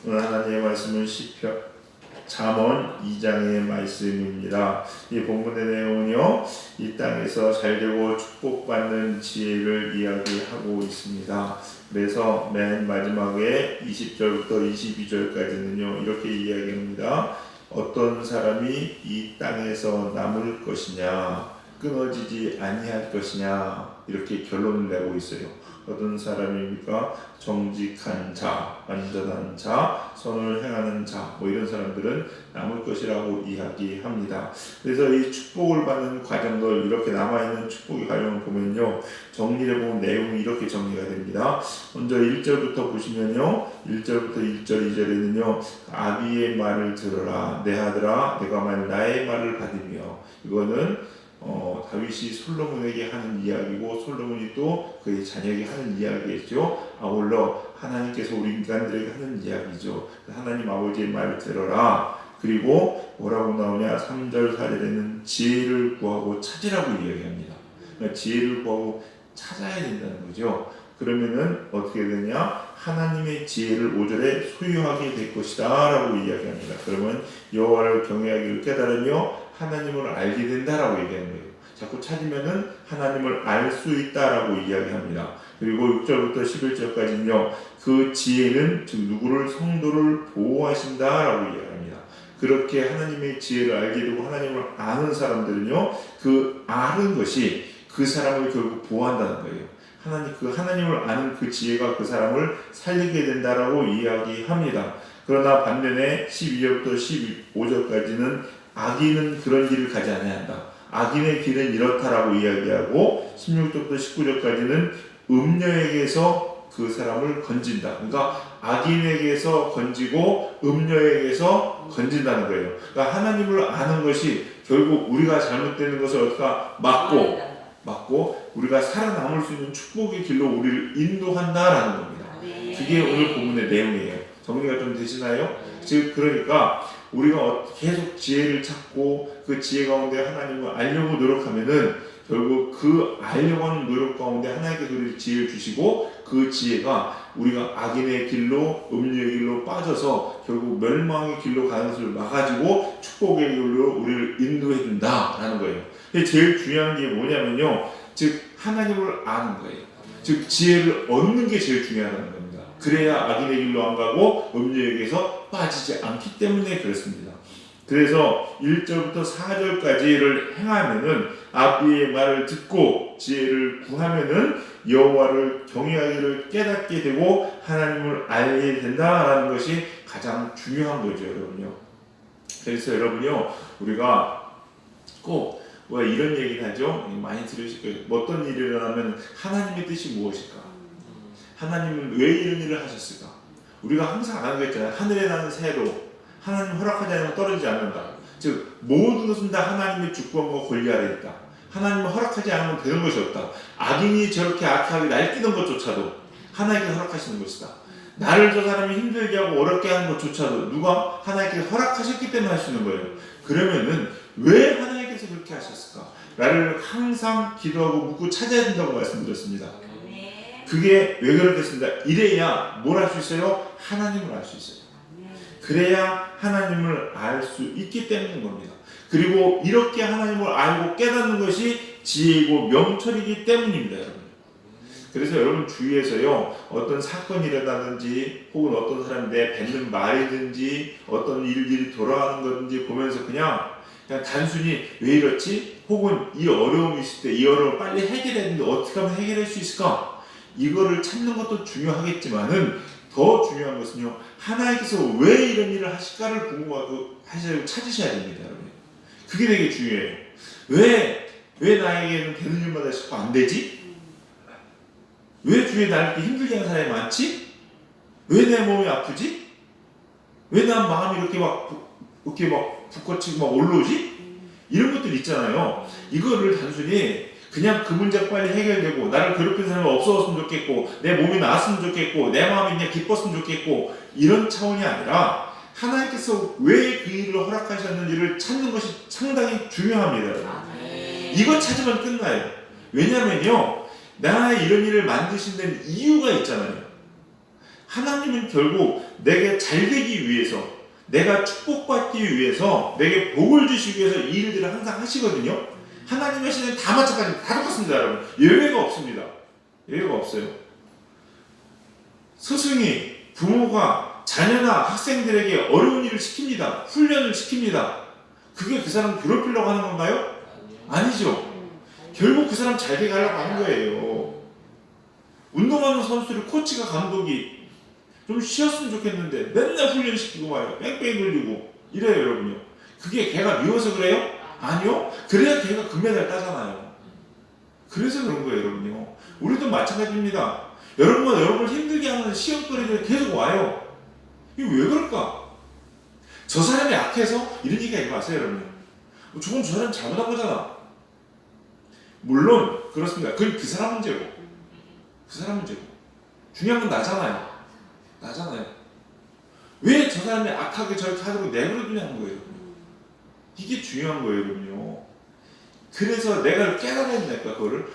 오늘 하나님의 말씀은 시편 잠언 2장의 말씀입니다. 이 본문의 내용은요, 이 땅에서 잘되고 축복받는 지혜를 이야기하고 있습니다. 그래서 맨 마지막에 20절부터 22절까지는요 이렇게 이야기합니다. 어떤 사람이 이 땅에서 남을 것이냐, 끊어지지 아니할 것이냐, 이렇게 결론을 내고 있어요. 어떤 사람입니까? 정직한 자, 안전한 자, 선을 행하는 자, 이런 사람들은 남을 것이라고 이야기합니다. 그래서 이 축복을 받는 과정들, 이렇게 남아있는 축복의 과정을 보면요, 정리를 보면 내용이 이렇게 정리가 됩니다. 먼저 1절부터 보시면요, 1절부터 1절, 2절에는요, 아비의 말을 들어라, 내 아들아, 내가 만일 나의 말을 받으며, 이거는 다윗이 솔로몬에게 하는 이야기고, 솔로몬이 또 그의 자녀에게 하는 이야기겠죠. 아울러 하나님께서 우리 인간들에게 하는 이야기죠. 하나님 아버지의 말을 들어라. 그리고 뭐라고 나오냐, 3절 4절에는 지혜를 구하고 찾으라고 이야기합니다. 그러니까 지혜를 구하고 찾아야 된다는 거죠. 그러면은 어떻게 되냐, 하나님의 지혜를 5절에 소유하게 될 것이다 라고 이야기합니다. 그러면 여호와를 경외하기를 깨달으며 하나님을 알게 된다라고 얘기하는 거예요. 자꾸 찾으면은 하나님을 알 수 있다라고 이야기합니다. 그리고 6절부터 11절까지는요, 그 지혜는 즉 누구를, 성도를 보호하신다라고 이야기합니다. 그렇게 하나님의 지혜를 알게 되고 하나님을 아는 사람들은요, 그 아는 것이 그 사람을 결국 보호한다는 거예요. 하나님을 아는 그 지혜가 그 사람을 살리게 된다라고 이야기합니다. 그러나 반면에 12절부터 15절까지는 악인은 그런 길을 가지 아니한다. 악인의 길은 이렇다라고 이야기하고, 16절부터 19절까지는 음녀에게서 그 사람을 건진다. 그러니까 악인에게서 건지고 음녀에게서 건진다는 거예요. 그러니까 하나님을 아는 것이 결국 우리가 잘못되는 것을 어떻게 막고 우리가 살아남을 수 있는 축복의 길로 우리를 인도한다라는 겁니다. 그게 오늘 본문의 내용이에요. 정리가 좀 되시나요? 즉 그러니까 우리가 계속 지혜를 찾고 그 지혜 가운데 하나님을 알려고 노력하면은 결국 그 알려고 하는 노력 가운데 하나님께서 우리 지혜를 주시고, 그 지혜가 우리가 악인의 길로, 음료의 길로 빠져서 결국 멸망의 길로 가는 것을 막아주고 축복의 길로 우리를 인도해 준다라는 거예요. 제일 중요한 게 뭐냐면요, 즉 하나님을 아는 거예요. 즉 지혜를 얻는 게 제일 중요하다는 겁니다. 그래야 악인의 길로 안 가고 음료에게서 빠지지 않기 때문에 그렇습니다. 그래서 1절부터 4절까지를 행하면은, 아비의 말을 듣고 지혜를 구하면은 여호와를 경외하기를 깨닫게 되고 하나님을 알게 된다라는 것이 가장 중요한 거죠, 여러분요. 그래서 여러분요, 우리가 꼭 이런 얘기를 하죠. 많이 들으실 거예요. 어떤 일이 일어나면 하나님의 뜻이 무엇일까? 하나님은 왜 이런 일을 하셨을까? 우리가 항상 아는 거 있잖아요. 하늘에 나는 새로 하나님 허락하지 않으면 떨어지지 않는다. 즉 모든 것은 다 하나님의 주권과 권리 아래 있다. 하나님은 허락하지 않으면 되는 것이 없다. 악인이 저렇게 악하게 날뛰는 것조차도 하나님께서 허락하시는 것이다. 나를 저 사람이 힘들게 하고 어렵게 하는 것조차도 누가 하나님께서 허락하셨기 때문에 할 수 있는 거예요. 그러면은 왜 하나님께서 그렇게 하셨을까? 나를 항상 기도하고 묻고 찾아야 된다고 말씀드렸습니다. 그게 왜 그렇겠습니다. 이래야 뭘 할 수 있어요? 하나님을 알 수 있어요. 그래야 하나님을 알 수 있기 때문인 겁니다. 그리고 이렇게 하나님을 알고 깨닫는 것이 지혜이고 명철이기 때문입니다, 여러분. 그래서 여러분 주위에서요, 어떤 사건이 일어나든지 혹은 어떤 사람이 내 뱉는 말이든지 어떤 일들이 돌아가는 거든지 보면서 그냥 단순히 왜 이렇지? 혹은 이 어려움이 있을 때 이 어려움을 빨리 해결해야 되는데 어떻게 하면 해결할 수 있을까? 이거를 찾는 것도 중요하겠지만은 더 중요한 것은요, 하나님께서 왜 이런 일을 하실까를 궁금하고 찾으셔야 됩니다, 여러분. 그게 되게 중요해요. 왜 나에게는 되는 일마다 자꾸 안 되지? 왜 주위에 나를 이렇게 힘들게 하는 사람이 많지? 왜 내 몸이 아프지? 왜 난 마음이 이렇게 막 북거치고 막 올라오지? 이런 것들 있잖아요. 이거를 단순히 그냥 그 문제가 빨리 해결되고 나를 괴롭히는 사람이 없어졌으면 좋겠고 내 몸이 나았으면 좋겠고 내 마음이 그냥 기뻤으면 좋겠고 이런 차원이 아니라 하나님께서 왜 그 일을 허락하셨는지를 찾는 것이 상당히 중요합니다. 이거 찾으면 끝나요. 왜냐면요, 나의 이런 일을 만드신 데는 이유가 있잖아요. 하나님은 결국 내게 잘 되기 위해서, 내가 축복받기 위해서, 내게 복을 주시기 위해서 이 일들을 항상 하시거든요. 하나님의 시대는 다 마찬가지입니다. 다 똑같습니다, 여러분. 예외가 없습니다. 예외가 없어요. 스승이, 부모가 자녀나 학생들에게 어려운 일을 시킵니다. 훈련을 시킵니다. 그게 그 사람 괴롭히려고 하는 건가요? 아니죠. 결국 그 사람 잘 되게 하려고 하는 거예요. 운동하는 선수를 코치가, 감독이 좀 쉬었으면 좋겠는데 맨날 훈련시키고 말이야. 뺑뺑이 돌리고 이래요, 여러분요. 그게 걔가 미워서 그래요? 아니요. 그래야 걔가 금메달 따잖아요. 그래서 그런 거예요, 여러분요. 우리도 마찬가지입니다. 여러분을 힘들게 하는 시험거리들이 계속 와요. 이게 왜 그럴까? 저 사람이 약해서 이런 얘기 하지 마세요, 여러분요. 저건 저 사람 잘못한 거잖아. 물론 그렇습니다. 그건 그 사람 문제고, 그 사람 문제고. 중요한 건 나잖아요. 왜 저 사람이 악하게 저렇게 하려고 내버려두냐는 거예요. 이게 중요한 거예요, 여러분요. 그래서 내가 깨달아야 된다니까, 그거를.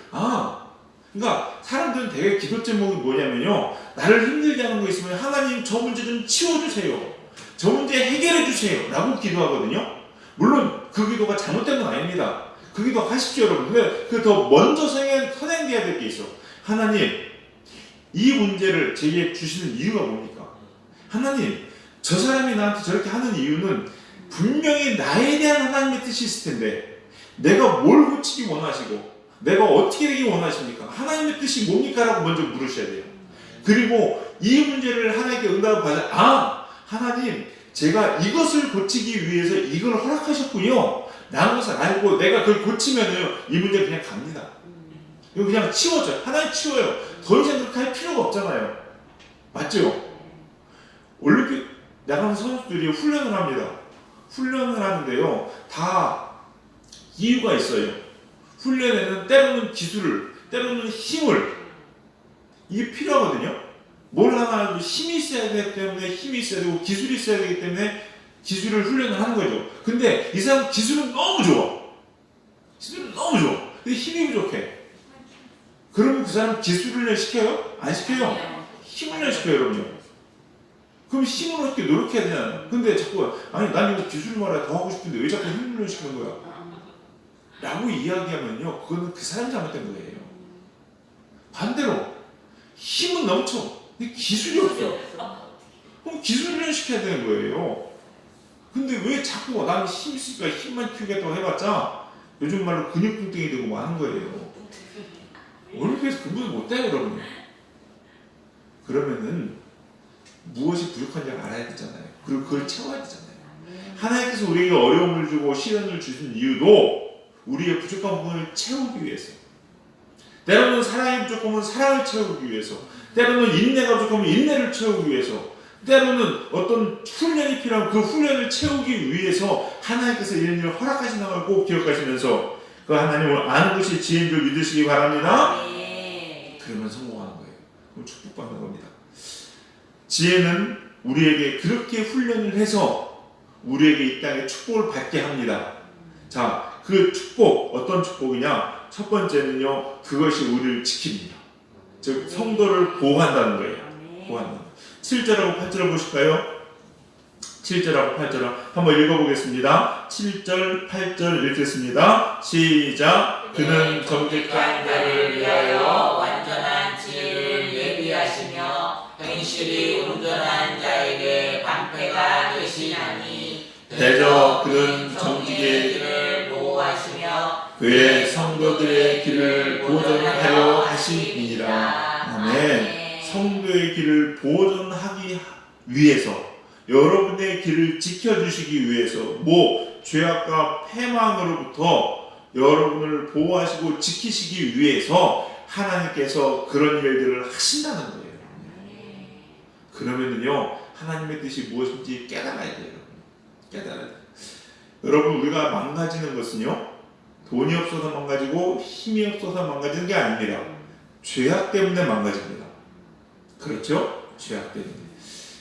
그러니까 사람들은 되게 기도 제목이 뭐냐면요, 나를 힘들게 하는 거 있으면 하나님 저 문제 좀 치워주세요, 저 문제 해결해 주세요 라고 기도하거든요. 물론 그 기도가 잘못된 건 아닙니다. 그 기도 하십시오, 여러분. 근데 그 더 먼저 선행돼야 될 게 있어. 하나님, 이 문제를 제게 주시는 이유가 뭡니까? 하나님, 저 사람이 나한테 저렇게 하는 이유는 분명히 나에 대한 하나님의 뜻이 있을 텐데 내가 뭘 고치기 원하시고 내가 어떻게 되기 원하십니까? 하나님의 뜻이 뭡니까? 라고 먼저 물으셔야 돼요. 그리고 이 문제를 하나님께 응답을 받아, 하나님, 제가 이것을 고치기 위해서 이걸 허락하셨군요 라는 것을 알고 내가 그걸 고치면은 이 문제 그냥 갑니다. 이거 그냥 치워져요. 하나님 치워요. 더 이상 그렇게 할 필요가 없잖아요. 맞죠? 올림픽 나가는 선수들이 훈련을 합니다. 훈련을 하는데요, 다 이유가 있어요. 훈련에는 때로는 기술을, 때로는 힘을, 이게 필요하거든요. 뭘 하나 힘이 있어야 되기 때문에 힘이 있어야 되고 기술이 있어야 되기 때문에 기술을 훈련을 하는 거죠. 근데 이 사람 기술은 너무 좋아. 근데 힘이 부족해. 그러면 그 사람 기술 훈련 시켜요? 안 시켜요. 힘 훈련 시켜요, 여러분요. 그럼 힘으로 이렇게 노력해야 되잖아요. 근데 자꾸, 아니, 난 이거 기술 말에 더 하고 싶은데 왜 자꾸 힘 훈련 시키는 거야? 라고 이야기하면요, 그거는 그 사람 잘못된 거예요. 반대로 힘은 넘쳐. 근데 기술이 없어. 그럼 기술 훈련 시켜야 되는 거예요. 근데 왜 자꾸 나는 힘 있으니까 힘만 키우겠다고 해봤자 요즘 말로 근육뚱땡이 되고 뭐 하는 거예요. 올림픽에서 근무를 못해요, 여러분. 그러면은 무엇이 부족한지 알아야 되잖아요. 그리고 그걸 채워야 되잖아요. 하나님께서 우리에게 어려움을 주고 시련을 주신 이유도 우리의 부족한 부분을 채우기 위해서. 때로는 사랑이 부족하면 사랑을 채우기 위해서, 때로는 인내가 부족하면 인내를 채우기 위해서, 때로는 어떤 훈련이 필요하면 그 훈련을 채우기 위해서 하나님께서 이런 일을 허락하신다는 걸 꼭 기억하시면서 그 하나님을 아는 것이 지혜인 줄 믿으시기 바랍니다. 그러면 성공하는 거예요. 그럼 축복받는 겁니다. 지혜는 우리에게 그렇게 훈련을 해서 우리에게 이 땅에 축복을 받게 합니다. 자, 그 축복, 어떤 축복이냐? 첫 번째는요, 그것이 우리를 지킵니다. 즉, 성도를 보호한다는 거예요. 보호한다. 7절하고 8절을 보실까요? 7절하고 8절을 한번 읽어보겠습니다. 7절, 8절 읽겠습니다. 시작. 그는 정직한 자를 위하여 완전한 지혜를 예비하시며 행실이 온전한 자에게 방패가 되시나니 대저 그는 정직의 길을 보호하시며 그의 성도들의 길을 보존하여 하시니라. 아멘. 성도의 길을 보존하기 위해서, 여러분의 길을 지켜주시기 위해서, 죄악과 패망으로부터 여러분을 보호하시고 지키시기 위해서 하나님께서 그런 일들을 하신다는 거예요. 그러면은요, 하나님의 뜻이 무엇인지 깨달아야 돼요. 깨달아야 돼요. 여러분, 우리가 망가지는 것은요, 돈이 없어서 망가지고 힘이 없어서 망가지는 게 아닙니다. 죄악 때문에 망가집니다. 그렇죠? 죄악 때문에.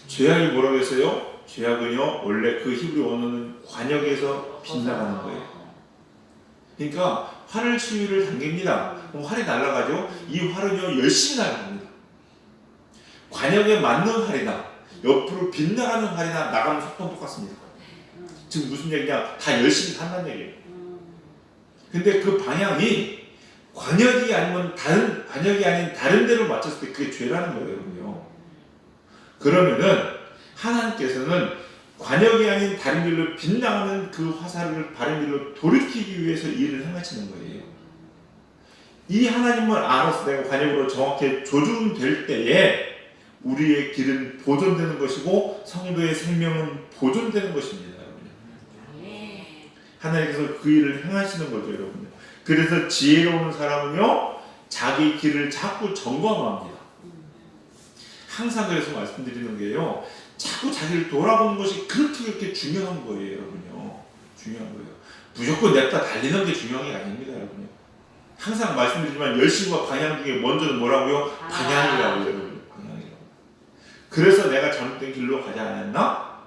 죄악이 뭐라고 했어요? 죄악은요, 원래 그 히브리 원어는 관역에서 빗나가는 거예요. 그러니까 활을 치유를 당깁니다. 그럼 활이 날아가죠? 이 활은요, 열심히 날아갑니다. 관역에 맞는 활이나 옆으로 빗나가는 활이나 나가는 속도는 똑같습니다. 지금 무슨 얘기냐? 다 열심히 산다는 얘기예요. 근데 그 방향이 관역이 아니면 관역이 아닌 다른 데로 맞췄을 때 그게 죄라는 거예요, 여러분요. 그러면은 하나님께서는 관역이 아닌 다른 길로 빗나가는 그 화살을 바른 길로 돌이키기 위해서 일을 행하시는 거예요. 이 하나님을 알아서 내가 관역으로 정확히 조준될 때에 우리의 길은 보존되는 것이고 성도의 생명은 보존되는 것입니다, 여러분. 하나님께서 그 일을 행하시는 거죠, 여러분. 그래서 지혜로운 사람은요, 자기 길을 자꾸 점검합니다. 항상 그래서 말씀드리는 게요, 자꾸 자기를 돌아보는 것이 그렇게 중요한 거예요, 여러분요. 중요한 거예요. 무조건 냅다 달리는 게 중요한 게 아닙니다, 여러분요. 항상 말씀드리지만 열심과 방향 중에 먼저는 뭐라고요? 방향이라고요, 여러분. 방향이라고. 그래서 내가 잘못된 길로 가지 않았나?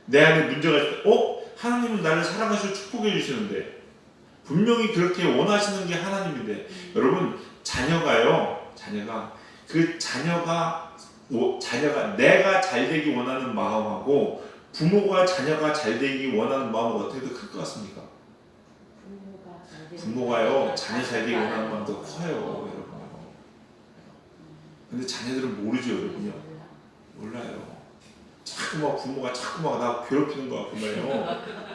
내 안에 문제가 있을 때, 하나님은 나를 사랑하시고 축복해 주시는데 분명히 그렇게 원하시는 게 하나님인데 여러분 자녀가 내가 잘 되기 원하는 마음하고 부모가 자녀가 잘 되기 원하는 마음은 어떻게 더 클 것 같습니까? 부모가요 자녀 잘 되기 원하는 마음이 더 커요, 여러분. 근데 자녀들은 모르죠, 여러분요. 몰라요. 자꾸만 부모가 자꾸만 나 괴롭히는 것 같은 말이에요.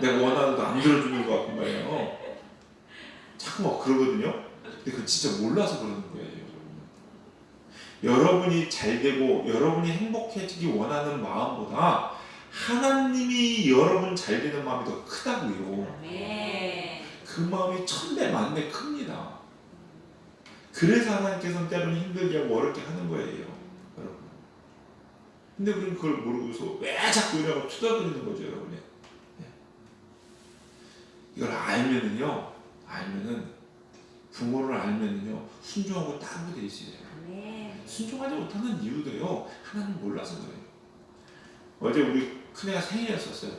내가 원하는 거 안 들어주는 것 같은 말이에요. 자꾸만 그러거든요. 근데 그건 진짜 몰라서 그러는 거예요. 여러분이 잘 되고 여러분이 행복해지기 원하는 마음보다 하나님이 여러분 잘 되는 마음이 더 크다고요. 그 마음이 1000배 만배 큽니다. 그래서 하나님께서는 때로는 힘들게 하고 어렵게 하는 거예요. 근데 우리는 그걸 모르고서 왜 자꾸 이러고 투덜거리는 거죠, 여러분이. 이걸 알면은요, 부모를 알면은요, 순종하고 따르게 돼 있어요. 순종하지 못하는 이유도요, 하나님 몰라서 그래요. 어제 우리 큰애가 생일이었어요.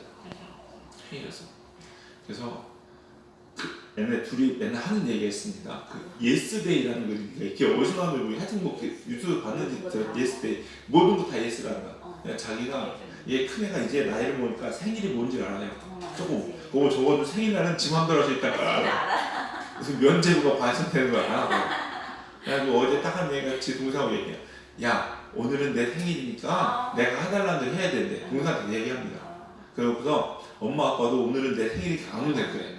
그래서 얘네 둘이 맨날 하는 얘기가 있습니다. 예스데이라는 거 이렇게 어디서 나오는 우리 하여튼 뭐 유튜브 봤는지 예스데이 모든 거 다 예스라는 거야. 자기가 얘 큰애가 이제 나이를 먹으니까 생일이 뭔지 알아요. 그거 적어도 생일날은 지 맘대로 할 수 있다는 걸 알아. 그래서 면제부가 반성되는 거야. 그래가지고 어제 딱 한 얘기가 지 동생하고 얘기해요. 야, 오늘은 내 생일이니까 내가 해달라는 대로 해야 된대. 동생한테 얘기합니다. 그러고서 엄마 아빠도 오늘은 내 생일이 안 오면 될 거래.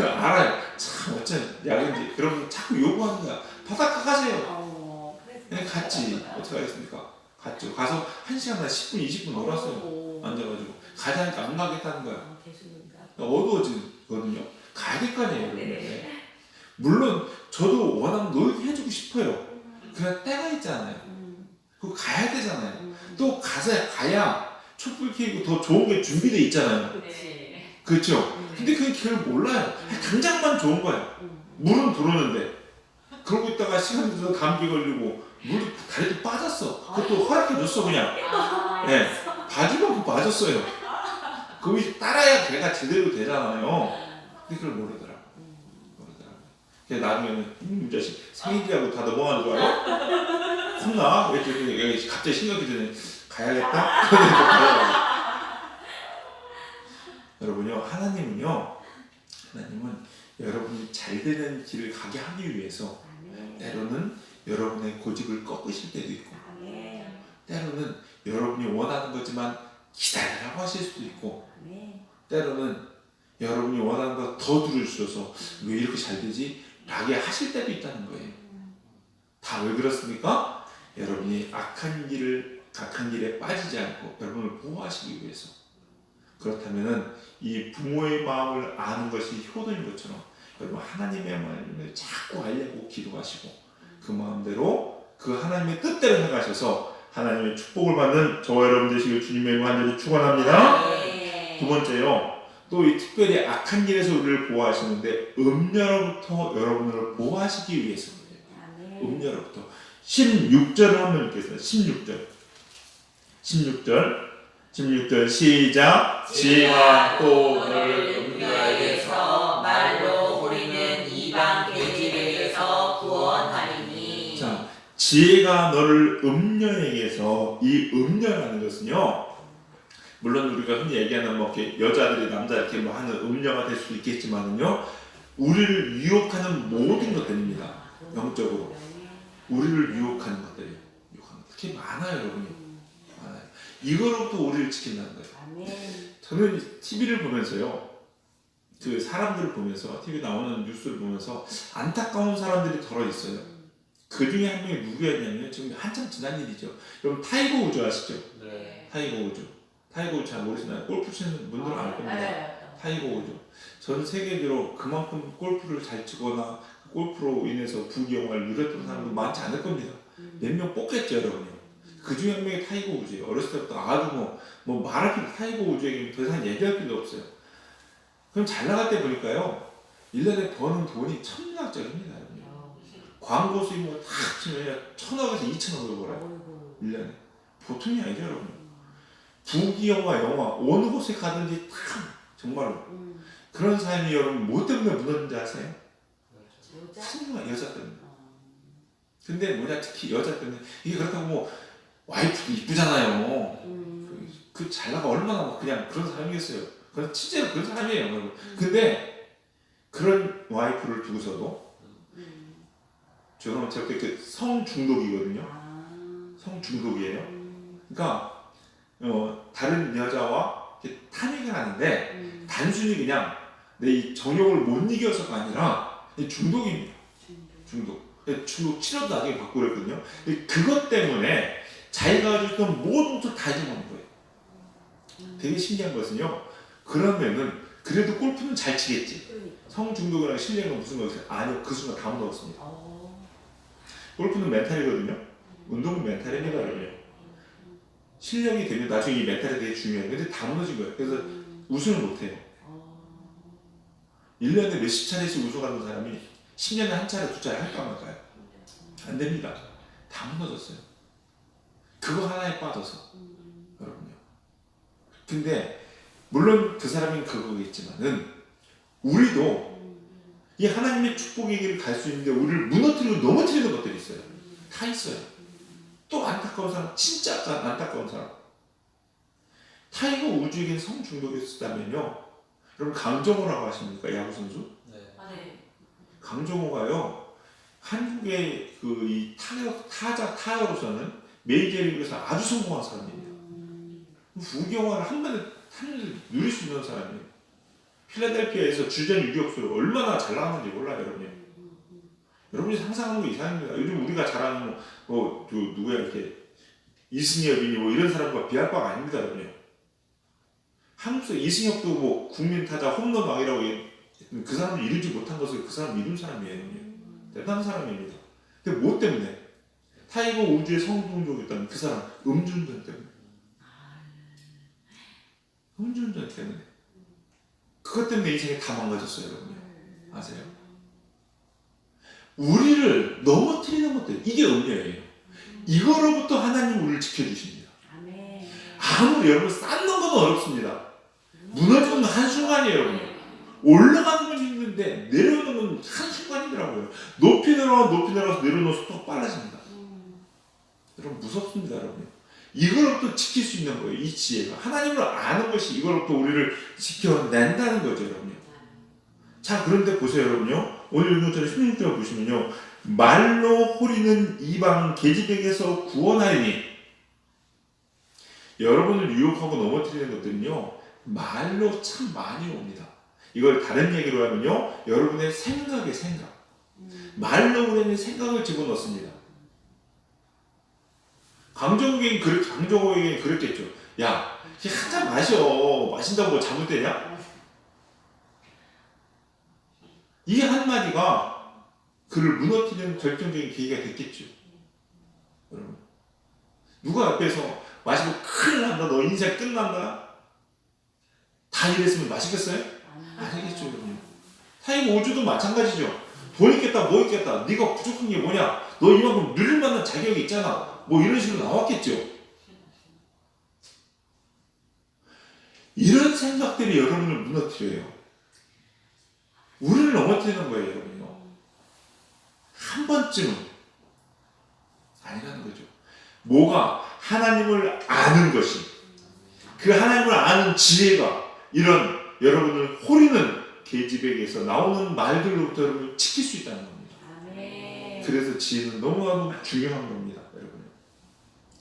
알아요. 참 어쩐 약인지. 그러면 자꾸 요구하는 거야. 바닷가 가세요. 그냥 갔지. 어떻게 하겠습니까? 갔죠. 가서 1시간, 10분, 20분 놀았어요. 앉아가지고. 가자니까 안 가겠다는 거야. 어두워지거든요. 가야 될 거 아니에요, 여러분. 물론 저도 워낙 놀게 해주고 싶어요. 그냥 때가 있잖아요. 그거 가야 되잖아요. 또 가야 촛불 켜고 더 좋은 게 준비돼 있잖아요. 그렇죠? 근데 그걸 몰라요. 당장만 좋은 거야. 물은 들어오는데. 그러고 있다가 시간 들어서 감기 걸리고 물도 다리도 빠졌어. 그것도 허락해줬어 그냥. 바지만 빠졌어요. 그거 따라야 배가 제대로 되잖아요. 근데 그걸 모르더라. 그래서 나중에는 이 자식 생일이라고 다 넘어가는 줄 알아? 혼나? 왜 갑자기 심각해지네. 가야겠다? 여러분요, 하나님은 여러분이 잘 되는 길을 가게 하기 위해서 때로는 여러분의 고집을 꺾으실 때도 있고 때로는 여러분이 원하는 거지만 기다리라고 하실 수도 있고 때로는 여러분이 원하는 거 더 들으셔서 왜 이렇게 잘 되지? 라게 하실 때도 있다는 거예요. 다 왜 그렇습니까? 여러분이 악한 길에 빠지지 않고 여러분을 보호하시기 위해서. 그렇다면은 이 부모의 마음을 아는 것이 효도인 것처럼 여러분 하나님의 마음을 자꾸 알려고 기도하시고 그 마음대로 그 하나님의 뜻대로 해가셔서 하나님의 축복을 받는 저와 여러분 되시길 주님의 이름으로 간절히 축원합니다. 두 번째요. 또 이 특별히 악한 길에서 우리를 보호하시는데 음녀로부터 여러분을 보호하시기 위해서입니다. 음녀로부터 16절을 한번 읽겠습니다. 16절 시작. 지와 또를 음녀에게서 말로 우리는 이방 계집에게서 구원하리니. 자, 지혜가 너를 음녀에게서, 이 음녀라는 것은요, 물론 우리가 흔히 얘기하는 뭐 이렇게 여자들이 남자 이렇게 뭐 하는 음녀가 될 수 있겠지만은요, 우리를 유혹하는 모든 것들입니다. 영적으로 우리를 유혹하는 것들이요. 그게 많아요, 여러분이. 많아요. 이거로부터 우리를 지킨다는 거예요. 저는 TV를 보면서요, 그 사람들을 보면서, TV 나오는 뉴스를 보면서 안타까운 사람들이 덜어 있어요. 그 중에 한 명이 누구였냐면, 지금 한참 지난 일이죠. 여러분 타이거 우즈 아시죠? 네. 타이거 우즈. 타이거 우즈 잘 모르시나요? 골프 치는 분들은 알 겁니다. 타이거 우즈. 전 세계적으로 그만큼 골프를 잘 치거나 골프로 인해서 부귀영화를 누렸던 사람도 많지 않을 겁니다. 몇 명 뽑겠죠, 여러분요. 그 중에 한 명이 타이거 우즈예요. 어렸을 때부터 아주 뭐 말할 필요, 타이거 우즈에게 더 이상 얘기할 필요 없어요. 그럼 잘 나갈 때 보니까요, 1년에 버는 돈이 천문학적입니다, 여러분요. 광고 수입을 다 합치면 1,000억에서 2,000억을 벌어요. 1년에. 보통이 아니죠, 여러분. 부귀영화, 영화, 어느 곳에 가든지 다 정말로. 그런 삶이 여러분 뭐 때문에 무너진지 아세요? 여자 때문에. 근데 뭐냐, 특히 여자 때문에. 이게 그렇다고 뭐 와이프도 이쁘잖아요. 그 잘 나가 얼마나 뭐 그냥 그런 사람이겠어요. 그건 실제로 그런 사람이에요, 여러분. 근데 그런 와이프를 두고서도 저는 저렇게 그 성중독이거든요. 성중독이에요. 그러니까 다른 여자와 이렇게 탐닉을 하는데 단순히 그냥 내 이 정욕을 못 이겨서가 아니라 중독입니다. 중독 치료도 나중에 받고 그랬거든요. 그것 때문에 자기가 가지고 있던 모든 것을 다 잊어먹는 거예요. 되게 신기한 것은요, 그러면은 그래도 골프는 잘 치겠지. 성중독이랑 실력은 무슨 거겠어요? 아니요, 그 순간 다 무너졌습니다. 골프는 멘탈이거든요. 운동은 멘탈입니다, 여러분. 실력이 되면 나중에 이 멘탈이 되게 중요해요. 근데 다 무너진 거예요. 그래서 우승을 못해요. 1년에 몇십 차례씩 우승하는 사람이 10년에 한 차례, 두 차례 할까 말까요? 안 됩니다. 다 무너졌어요. 그거 하나에 빠져서. 여러분요. 근데 물론 그 사람이 그거겠지만은 우리도 이 하나님의 축복의 길을 갈 수 있는데 우리를 무너뜨리고 넘어뜨리는 것들이 있어요. 다 있어요. 또 안타까운 사람, 진짜 안타까운 사람. 타이거 우즈에게 성중독이었다면요, 여러분 강정호라고 아십니까? 야구선수? 네. 강정호가요, 한국의 그 이 타자로서는 메이저리그에서 아주 성공한 사람이에요. 부귀영화를 한 번에 누릴 수 있는 사람이에요. 필라델피아에서 주전 유격수로 얼마나 잘 나가는지 몰라요, 여러분이. 여러분이 상상하는 거 이상입니다. 요즘 우리가 잘 아는 누구야, 이렇게 이승엽이니 뭐 이런 사람과 비할 바가 아닙니다, 여러분이. 한국에서 이승엽도 뭐 국민 타자 홈런 왕이라고 그 사람을 이루지 못한 것을 그 사람 이룬 사람이에요. 대단한 사람입니다. 근데 뭐 때문에? 타이거 우즈의 성공적이었다면 그 사람 음주운전 때문에. 음주운전 때문에. 그것 때문에 인생이 다 망가졌어요, 여러분. 아세요? 우리를 넘어뜨리는 것들, 이게 음료예요. 이거로부터 하나님 우리를 지켜주십니다. 아무리 여러분 쌓는 건 어렵습니다. 무너지는 건 한순간이에요, 여러분. 올라가는 건 힘든데 내려오는 건 한순간이더라고요. 높이 내려가서 내려오는 속도가 빨라집니다. 여러분 무섭습니다, 여러분. 이걸로부터 지킬 수 있는 거예요, 이 지혜가. 하나님을 아는 것이 이걸로부터 우리를 지켜낸다는 거죠, 여러분. 자, 그런데 보세요, 여러분요. 오늘 읽은 16절 보시면요, 말로 호리는 이방 계집에게서 구원하리니. 여러분을 유혹하고 넘어뜨리는 것들은요, 말로 참 많이 옵니다. 이걸 다른 얘기로 하면요, 여러분의 생각. 말로 우리는 생각을 집어넣습니다. 강정호에게 그랬겠죠. 야, 한 잔 마셔. 마신다고 뭐 잘못되냐? 이 한마디가 그를 무너뜨리는 결정적인 계기가 됐겠죠. 여러분, 누가 옆에서 마시고 큰일 난다, 너 인생 끝난다, 다 이랬으면 마시겠어요? 아니겠죠, 여러분. 타이거 우즈도 마찬가지죠. 돈 있겠다, 뭐 있겠다, 네가 부족한 게 뭐냐, 너 이만큼 누릴 만한 자격이 있잖아, 뭐 이런 식으로 나왔겠죠. 이런 생각들이 여러분을 무너뜨려요. 우리를 넘어뜨리는 거예요, 여러분요. 한 번쯤은 뭐가? 하나님을 아는 것이, 그 하나님을 아는 지혜가 이런 여러분을 호리는 계집에게서 나오는 말들로부터 여러분을 지킬 수 있다는 겁니다. 아멘. 그래서 지혜는 너무나도 중요한 겁니다. 여러분,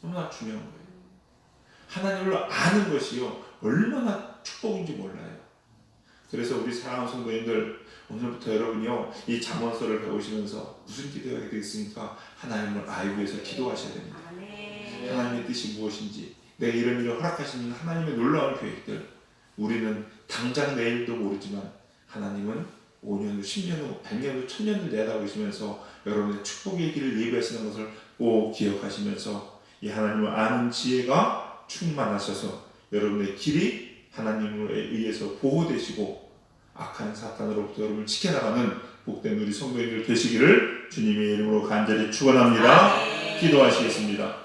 너무나 중요한 거예요. 하나님을 아는 것이요 얼마나 축복인지 몰라요. 그래서 우리 사랑하는 성도님들, 오늘부터 여러분이요 이 잠언서를 배우시면서 무슨 기도하게 되겠습니까? 하나님을 알기 위해서 기도하셔야 됩니다. 아멘. 하나님의 뜻이 무엇인지, 내가 이런 일을 허락하시는 하나님의 놀라운 계획들, 우리는 당장 내일도 모르지만 하나님은 5년 후, 10년 후, 100년 후, 1000년을 내다보시면서 여러분의 축복의 길을 예비하시는 것을 꼭 기억하시면서 이 하나님을 아는 지혜가 충만하셔서 여러분의 길이 하나님에 의해서 보호되시고 악한 사탄으로부터 여러분을 지켜나가는 복된 우리 성도님들 되시기를 주님의 이름으로 간절히 축원합니다. 기도하시겠습니다.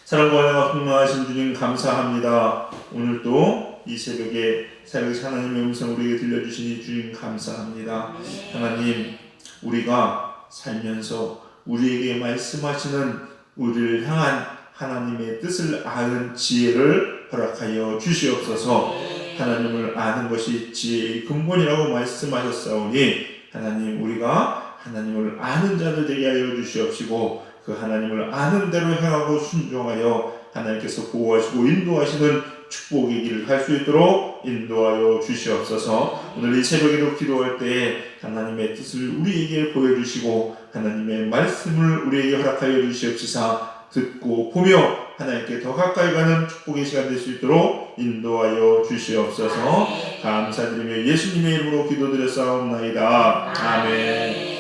사랑과 은혜가 풍성하신 주님 감사합니다. 오늘도 이 새벽에 하나님의 음성 우리에게 들려주시니 주님 감사합니다. 하나님, 우리가 살면서 우리에게 말씀하시는 우리를 향한 하나님의 뜻을 아는 지혜를 허락하여 주시옵소서. 하나님을 아는 것이 지혜의 근본이라고 말씀하셨사오니 하나님, 우리가 하나님을 아는 자들 되게 하여 주시옵시고 그 하나님을 아는 대로 행하고 순종하여 하나님께서 보호하시고 인도하시는 축복의 길을 갈 수 있도록 인도하여 주시옵소서. 오늘 이 새벽에도 기도할 때에 하나님의 뜻을 우리에게 보여주시고 하나님의 말씀을 우리에게 허락하여 주시옵시사 듣고 보며 하나님께 더 가까이 가는 축복의 시간 될 수 있도록 인도하여 주시옵소서. 감사드리며 예수님의 이름으로 기도드렸사옵나이다. 아멘.